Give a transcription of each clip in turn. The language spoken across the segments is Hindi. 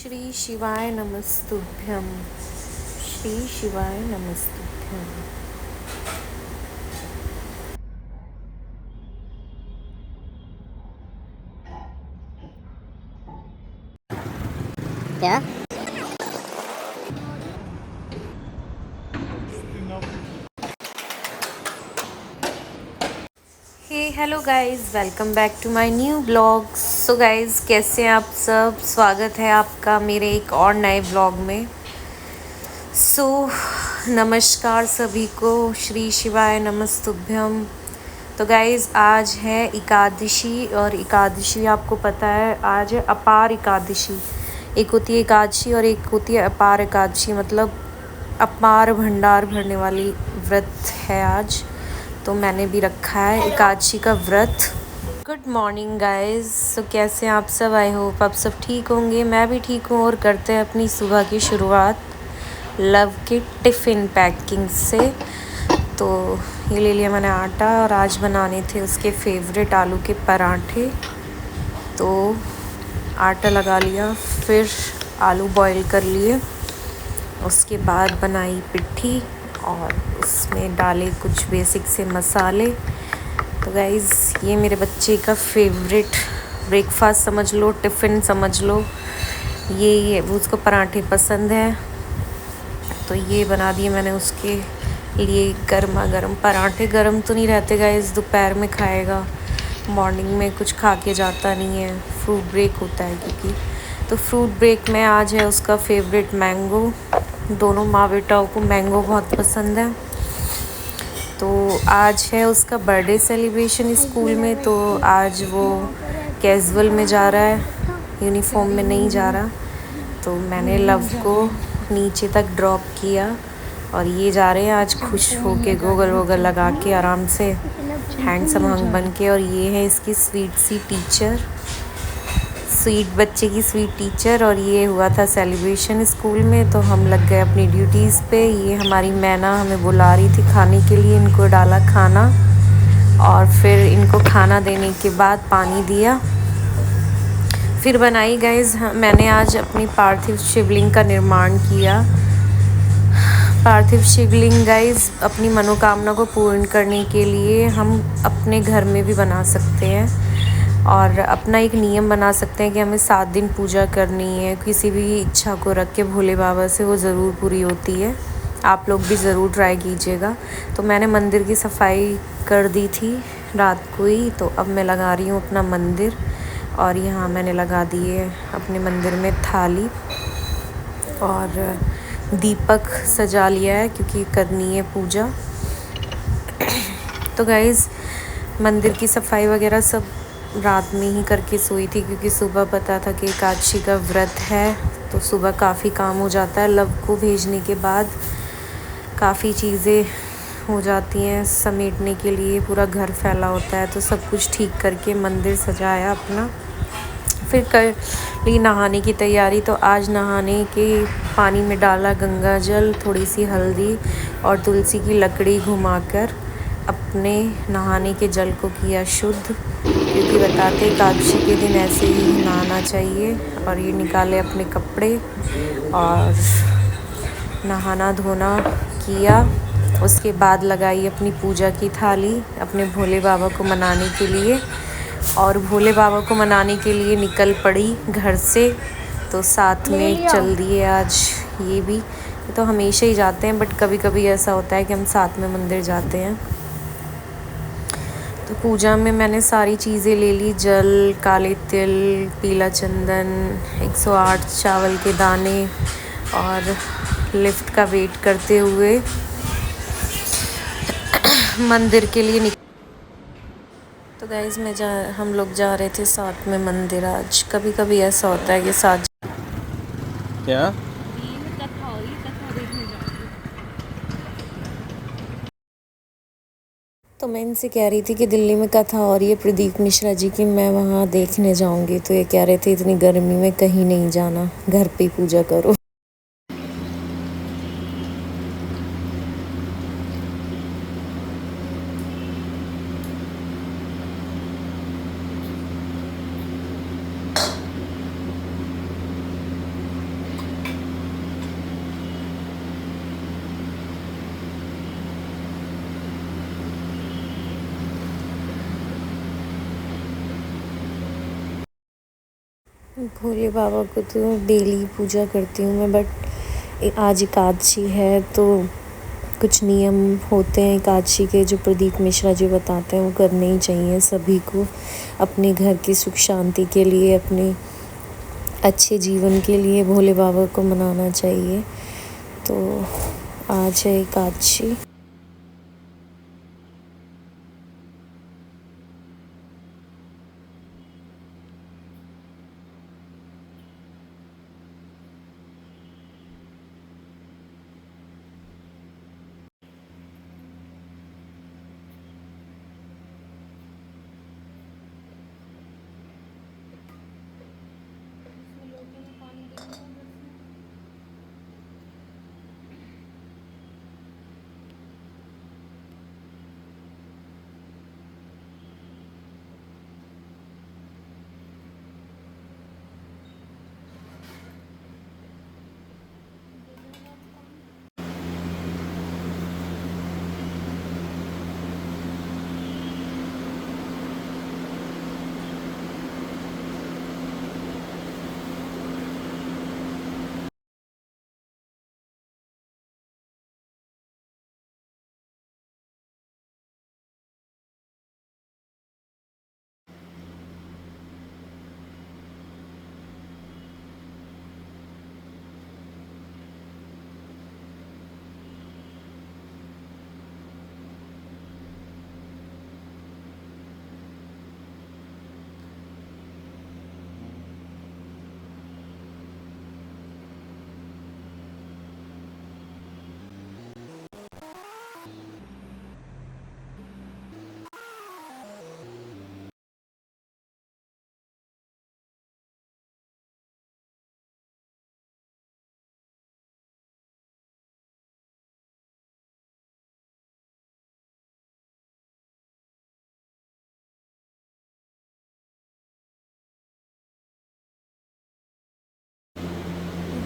श्री शिवाय नमस्तुभ्यं। श्री शिवाय नमस्तुभ्यं। क्या? Hey hello guys, welcome back to my new blog. So guys, कैसे हैं आप सब? स्वागत है आपका मेरे एक और नए ब्लॉग में। नमस्कार सभी को। श्री शिवाय नमस्तुभ्यं। तो गाइस, आज है एकादशी, और एकादशी आपको पता है आज है अपार एकादशी। एक होती है एकादशी और एक होती है अपार एकादशी, मतलब अपार भंडार भरने वाली व्रत है आज। तो मैंने भी रखा है एकादशी का व्रत। Good morning guys. कैसे हैं आप सब? आई होप आप सब ठीक होंगे। मैं भी ठीक हूँ। और करते हैं अपनी सुबह की शुरुआत लव के टिफ़िन पैकिंग से। तो ये ले लिया मैंने आटा, और आज बनाने थे उसके फेवरेट आलू के पराठे। तो आटा लगा लिया, फिर आलू बॉईल कर लिए, उसके बाद बनाई पिट्ठी और उसमें डाले कुछ बेसिक से मसाले। तो गाइज़, ये मेरे बच्चे का फेवरेट ब्रेकफास्ट समझ लो, टिफ़िन समझ लो। ये वो उसको पराठे पसंद है, तो ये बना दिए मैंने उसके लिए गर्मा गर्म पराठे। गर्म तो नहीं रहते गाइस, दोपहर में खाएगा, मॉर्निंग में कुछ खा के जाता नहीं है। फ्रूट ब्रेक होता है क्योंकि, तो फ्रूट ब्रेक में आज है उसका फेवरेट मैंगो। दोनों माँ बेटाओं को मैंगो बहुत पसंद है। तो आज है उसका बर्थडे सेलिब्रेशन स्कूल में। तो आज वो कैजुअल में जा रहा है, यूनिफॉर्म में नहीं जा रहा। तो मैंने लव को नीचे तक ड्रॉप किया, और ये जा रहे हैं आज खुश होके, गोगल वोगल लगा के, आराम से हैंडसम हंग बन के। और ये है इसकी स्वीट सी टीचर, स्वीट बच्चे की स्वीट टीचर। और ये हुआ था सेलिब्रेशन स्कूल में, तो हम लग गए अपनी ड्यूटीज़ पे। ये हमारी मैना हमें बुला रही थी खाने के लिए। इनको डाला खाना, और फिर इनको खाना देने के बाद पानी दिया, फिर बनाई गाइज। मैंने आज अपनी पार्थिव शिवलिंग का निर्माण किया। पार्थिव शिवलिंग गाइज अपनी मनोकामना को पूर्ण करने के लिए हम अपने घर में भी बना सकते हैं, और अपना एक नियम बना सकते हैं कि हमें 7 दिन पूजा करनी है। किसी भी इच्छा को रख के भोले बाबा से, वो ज़रूर पूरी होती है। आप लोग भी ज़रूर ट्राई कीजिएगा। तो मैंने मंदिर की सफाई कर दी थी रात को ही, तो अब मैं लगा रही हूँ अपना मंदिर। और यहाँ मैंने लगा दिए अपने मंदिर में थाली, और दीपक सजा लिया है क्योंकि करनी है पूजा। तो गाइज़, मंदिर की सफाई वगैरह सब रात में ही करके सोई थी, क्योंकि सुबह पता था कि एकादशी का व्रत है। तो सुबह काफ़ी काम हो जाता है। लव को भेजने के बाद काफ़ी चीज़ें हो जाती हैं समेटने के लिए, पूरा घर फैला होता है। तो सब कुछ ठीक करके मंदिर सजाया अपना, फिर कर ली नहाने की तैयारी। तो आज नहाने के पानी में डाला गंगा जल, थोड़ी सी हल्दी और तुलसी की लकड़ी घुमाकर अपने नहाने के जल को किया शुद्ध, क्योंकि बताते एकादशी के दिन ऐसे ही नहाना चाहिए। और ये निकाले अपने कपड़े और नहाना धोना किया। उसके बाद लगाई अपनी पूजा की थाली अपने भोले बाबा को मनाने के लिए, और भोले बाबा को मनाने के लिए निकल पड़ी घर से। तो साथ में चल दिए आज ये भी। तो हमेशा ही जाते हैं, बट कभी कभी ऐसा होता है कि हम साथ में मंदिर जाते हैं। तो पूजा में मैंने सारी चीज़ें ले ली, जल, काले तिल, पीला चंदन, 108 चावल के दाने, और लिफ्ट का वेट करते हुए मंदिर के लिए तो गाइज़, हम लोग जा रहे थे साथ में मंदिर आज। कभी कभी ऐसा होता है कि साथ। क्या? तो मैं इनसे कह रही थी कि दिल्ली में कथा हो रही है प्रदीप मिश्रा जी की, मैं वहाँ देखने जाऊँगी। तो ये कह रहे थे इतनी गर्मी में कहीं नहीं जाना, घर पे ही पूजा करो। भोले बाबा को तो डेली पूजा करती हूँ मैं, बट आज एकादशी है तो कुछ नियम होते हैं एकादशी के जो प्रदीप मिश्रा जी बताते हैं वो करने ही चाहिए सभी को, अपने घर की सुख शांति के लिए, अपने अच्छे जीवन के लिए भोले बाबा को मनाना चाहिए। तो आज है एकादशी।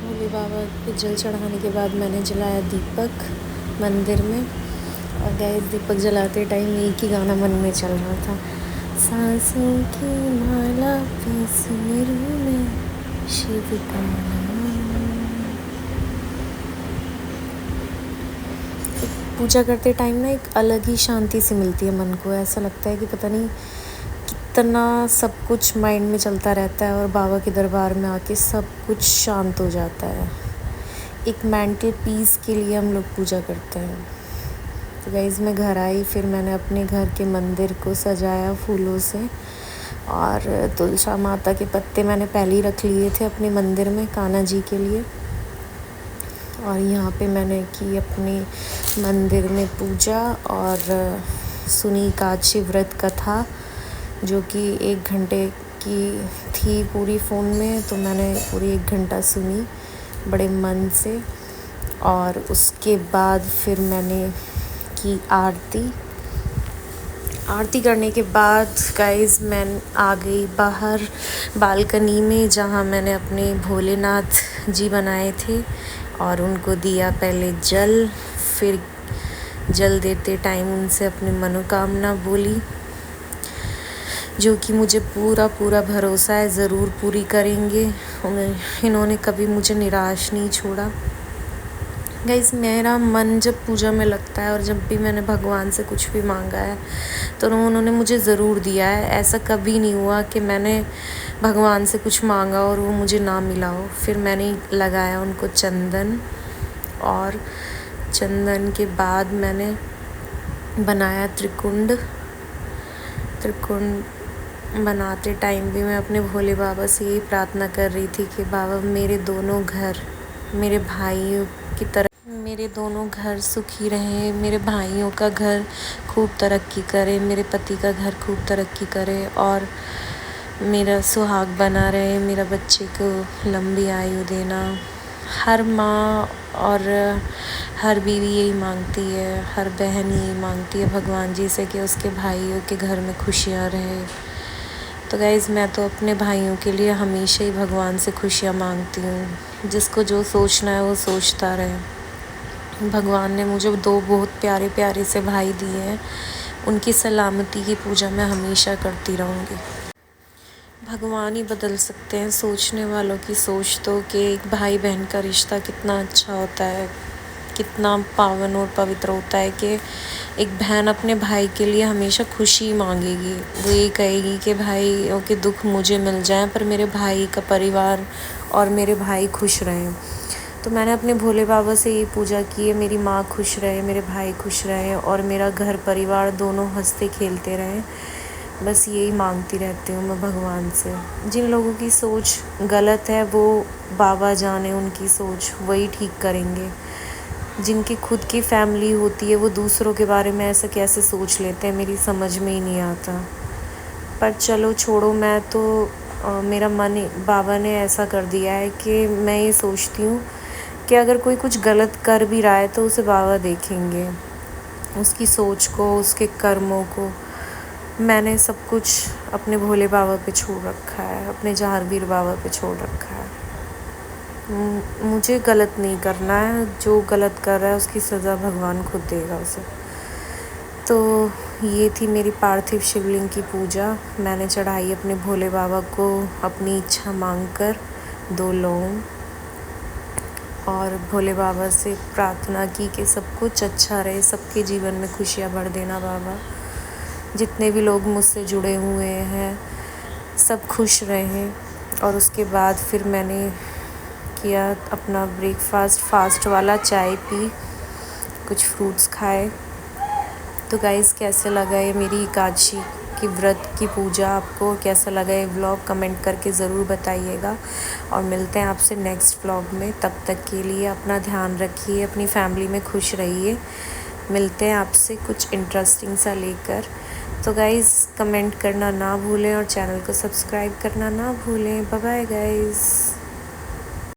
भोले बाबा पे जल चढ़ाने के बाद मैंने जलाया दीपक मंदिर में, और गैस दीपक जलाते टाइम एक ही गाना मन में चल रहा था, सांसों की माला पे सिमरू में शिव का नाम। पूजा करते टाइम ना एक अलग ही शांति सी मिलती है मन को, ऐसा लगता है कि पता नहीं कितना सब कुछ माइंड में चलता रहता है और बाबा के दरबार में आके सब कुछ शांत हो जाता है। एक मेंटल पीस के लिए हम लोग पूजा करते हैं। तो गाइस मैं घर आई, फिर मैंने अपने घर के मंदिर को सजाया फूलों से, और तुलसा माता के पत्ते मैंने पहले ही रख लिए थे अपने मंदिर में कान्हा जी के लिए। और यहाँ पे मैंने की अपने मंदिर में पूजा और सुनी एकादशी व्रत कथा, जो कि 1 घंटे की थी पूरी फ़ोन में, तो मैंने पूरी 1 घंटा सुनी बड़े मन से। और उसके बाद फिर मैंने की आरती करने के बाद गाइस मैं आ गई बाहर बालकनी में, जहाँ मैंने अपने भोलेनाथ जी बनाए थे और उनको दिया पहले जल, फिर जल देते टाइम उनसे अपनी मनोकामना बोली, जो कि मुझे पूरा भरोसा है ज़रूर पूरी करेंगे। इन्होंने कभी मुझे निराश नहीं छोड़ा। गाइस मेरा मन जब पूजा में लगता है और जब भी मैंने भगवान से कुछ भी मांगा है तो उन्होंने मुझे ज़रूर दिया है। ऐसा कभी नहीं हुआ कि मैंने भगवान से कुछ मांगा और वो मुझे ना मिला हो। फिर मैंने लगाया उनको चंदन, और चंदन के बाद मैंने बनाया त्रिकुंड बनाते टाइम भी मैं अपने भोले बाबा से यही प्रार्थना कर रही थी कि बाबा मेरे दोनों घर, मेरे भाइयों की तरह मेरे दोनों घर सुखी रहें, मेरे भाइयों का घर खूब तरक्की करे, मेरे पति का घर खूब तरक्की करे, और मेरा सुहाग बना रहे, मेरा बच्चे को लंबी आयु देना। हर माँ और हर बीवी यही मांगती है, हर बहन यही मांगती है भगवान जी से कि उसके भाइयों के घर में खुशियाँ रहे। तो गाइज़ मैं तो अपने भाइयों के लिए हमेशा ही भगवान से खुशियाँ मांगती हूँ। जिसको जो सोचना है वो सोचता रहे। भगवान ने मुझे 2 बहुत प्यारे से भाई दिए हैं, उनकी सलामती की पूजा मैं हमेशा करती रहूँगी। भगवान ही बदल सकते हैं सोचने वालों की सोच तो, कि एक भाई बहन का रिश्ता कितना अच्छा होता है, कितना पावन और पवित्र होता है कि एक बहन अपने भाई के लिए हमेशा खुशी मांगेगी। वो ये कहेगी कि भाई के दुख मुझे मिल जाएं पर मेरे भाई का परिवार और मेरे भाई खुश रहें। तो मैंने अपने भोले बाबा से ये पूजा की है, मेरी माँ खुश रहे, मेरे भाई खुश रहे और मेरा घर परिवार दोनों हंसते खेलते रहें। बस यही मांगती रहती हूँ मैं भगवान से। जिन लोगों की सोच गलत है वो बाबा जाने, उनकी सोच वही ठीक करेंगे। जिनकी खुद की फैमिली होती है वो दूसरों के बारे में ऐसा कैसे सोच लेते हैं, मेरी समझ में ही नहीं आता। पर चलो छोड़ो, मैं तो मेरा मन बाबा ने ऐसा कर दिया है कि मैं ये सोचती हूँ कि अगर कोई कुछ गलत कर भी रहा है तो उसे बाबा देखेंगे, उसकी सोच को, उसके कर्मों को। मैंने सब कुछ अपने भोले बाबा पे छोड़ रखा है, अपने जहांगीर बाबा पे छोड़ रखा है। मुझे गलत नहीं करना है, जो गलत कर रहा है उसकी सज़ा भगवान खुद देगा उसे। तो ये थी मेरी पार्थिव शिवलिंग की पूजा। मैंने चढ़ाई अपने भोले बाबा को अपनी इच्छा मांगकर 2 लौंग, और भोले बाबा से प्रार्थना की कि सब कुछ अच्छा रहे, सबके जीवन में खुशियाँ भर देना बाबा। जितने भी लोग मुझसे जुड़े हुए हैं सब खुश रहें। और उसके बाद फिर मैंने किया अपना ब्रेकफास्ट, फास्ट वाला, चाय पी, कुछ फ्रूट्स खाए। तो गाइस कैसे लगा ये मेरी एकादशी की व्रत की पूजा, आपको कैसा लगा ये व्लॉग कमेंट करके ज़रूर बताइएगा। और मिलते हैं आपसे नेक्स्ट व्लॉग में। तब तक के लिए अपना ध्यान रखिए, अपनी फैमिली में खुश रहिए। मिलते हैं आपसे कुछ इंटरेस्टिंग सा लेकर। तो गाइस कमेंट करना ना भूलें और चैनल को सब्सक्राइब करना ना भूलें। Bye bye guys.